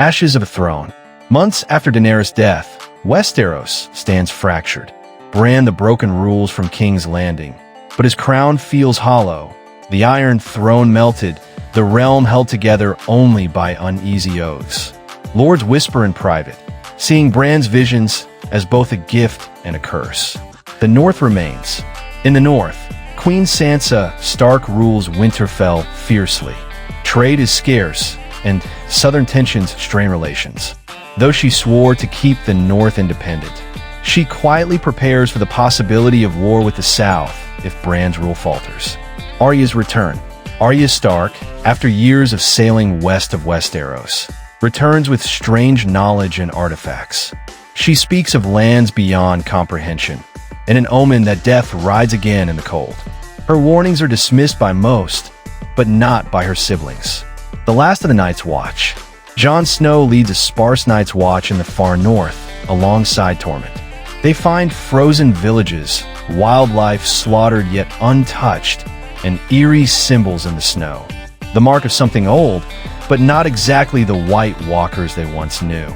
Ashes of a throne. Months after Daenerys' death, Westeros stands fractured. Bran the Broken rules from King's Landing, but his crown feels hollow. The Iron Throne melted, the realm held together only by uneasy oaths. Lords whisper in private, seeing Bran's visions as both a gift and a curse. The North remains. In the North, Queen Sansa Stark rules Winterfell fiercely. Trade is scarce, and southern tensions strain relations. Though she swore to keep the North independent, she quietly prepares for the possibility of war with the South if Bran's rule falters. Arya's return. Arya Stark, after years of sailing west of Westeros, returns with strange knowledge and artifacts. She speaks of lands beyond comprehension, and an omen that death rides again in the cold. Her warnings are dismissed by most, but not by her siblings. The last of the Night's Watch. Jon Snow leads a sparse Night's Watch in the far north, alongside Torment. They find frozen villages, wildlife slaughtered yet untouched, and eerie symbols in the snow. The mark of something old, but not exactly the White Walkers they once knew.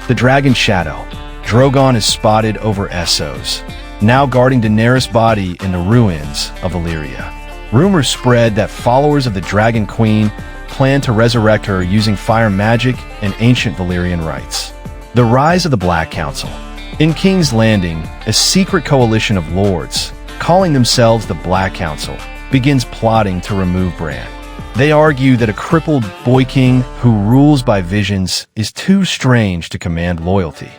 The Dragon Shadow. Drogon is spotted over Essos, now guarding Daenerys' body in the ruins of Illyria. Rumors spread that followers of the Dragon Queen plan to resurrect her using fire magic and ancient Valyrian rites. The rise of the Black Council. In King's Landing, a secret coalition of lords, calling themselves the Black Council, begins plotting to remove Bran. They argue that a crippled boy king who rules by visions is too strange to command loyalty.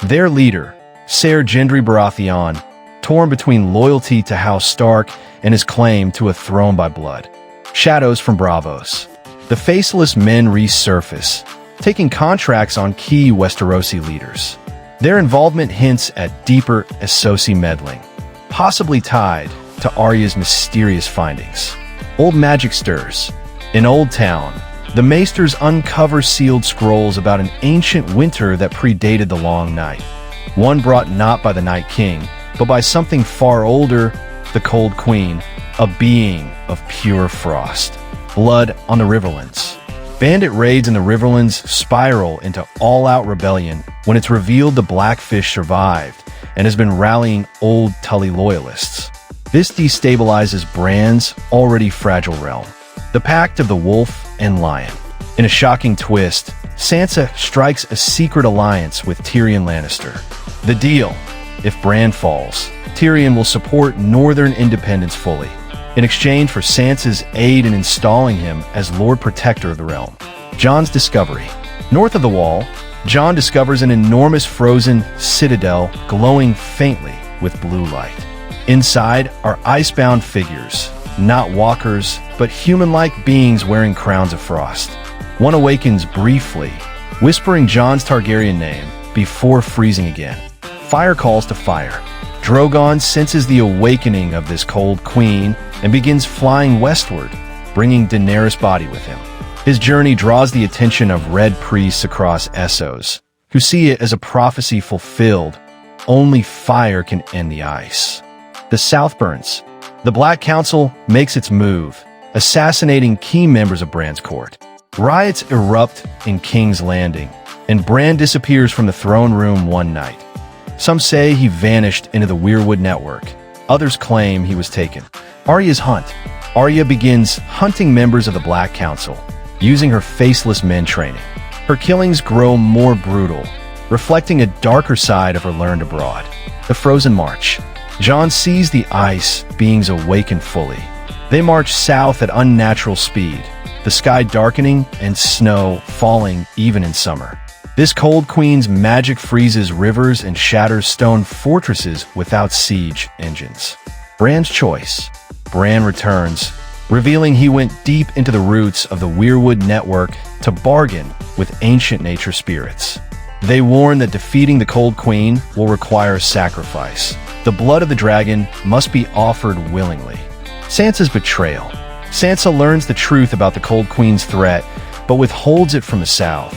Their leader, Ser Gendry Baratheon, torn between loyalty to House Stark and his claim to a throne by blood. Shadows from Braavos. The faceless men resurface, taking contracts on key Westerosi leaders. Their involvement hints at deeper Essosi meddling, possibly tied to Arya's mysterious findings. Old magic stirs. In Old Town, the Maesters uncover sealed scrolls about an ancient winter that predated the Long Night. One brought not by the Night King, but by something far older, the Cold Queen, a being of pure frost. Blood on the Riverlands. Bandit raids in the Riverlands spiral into all-out rebellion when it's revealed the Blackfish survived and has been rallying old Tully loyalists. This destabilizes Bran's already fragile realm. The Pact of the Wolf and Lion. In a shocking twist, Sansa strikes a secret alliance with Tyrion Lannister. The deal: if Bran falls, Tyrion will support Northern independence fully, in exchange for Sansa's aid in installing him as Lord Protector of the realm. Jon's discovery. North of the Wall, Jon discovers an enormous frozen citadel glowing faintly with blue light. Inside are icebound figures, not walkers, but human-like beings wearing crowns of frost. One awakens briefly, whispering Jon's Targaryen name before freezing again. Fire calls to fire. Drogon senses the awakening of this cold queen and begins flying westward, bringing Daenerys' body with him. His journey draws the attention of red priests across Essos, who see it as a prophecy fulfilled. Only fire can end the ice. The South burns. The Black Council makes its move, assassinating key members of Bran's court. Riots erupt in King's Landing, and Bran disappears from the throne room one night. Some say he vanished into the Weirwood network. Others claim he was taken. Arya's hunt. Arya begins hunting members of the Black Council, using her faceless men training. Her killings grow more brutal, reflecting a darker side of her learned abroad. The Frozen March. Jon sees the ice beings awaken fully. They march south at unnatural speed, the sky darkening and snow falling even in summer. This Cold Queen's magic freezes rivers and shatters stone fortresses without siege engines. Bran's choice. Bran returns, revealing he went deep into the roots of the Weirwood network to bargain with ancient nature spirits. They warn that defeating the Cold Queen will require sacrifice. The blood of the dragon must be offered willingly. Sansa's betrayal. Sansa learns the truth about the Cold Queen's threat, but withholds it from the South,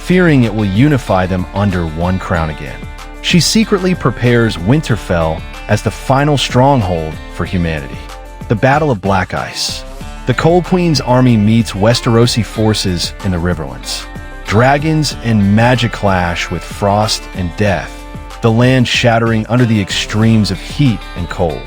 fearing it will unify them under one crown again. She secretly prepares Winterfell as the final stronghold for humanity. The Battle of Black Ice. The Cold Queen's army meets Westerosi forces in the Riverlands. Dragons and magic clash with frost and death, the land shattering under the extremes of heat and cold.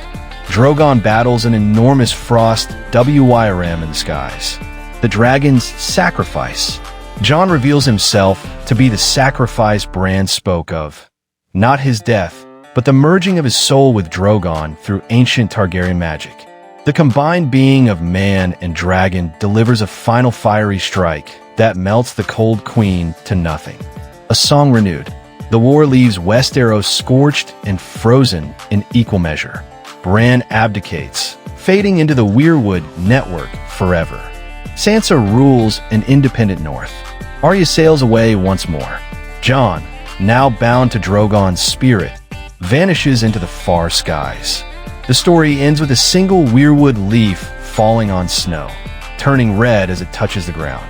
Drogon battles an enormous frost WYRM in the skies. The dragon's sacrifice. Jon reveals himself to be the sacrifice Bran spoke of. Not his death, but the merging of his soul with Drogon through ancient Targaryen magic. The combined being of man and dragon delivers a final fiery strike that melts the cold queen to nothing. A song renewed. The war leaves Westeros scorched and frozen in equal measure. Bran abdicates, fading into the Weirwood network forever. Sansa rules an independent north. Arya sails away once more. Jon, now bound to Drogon's spirit, vanishes into the far skies. The story ends with a single Weirwood leaf falling on snow, turning red as it touches the ground.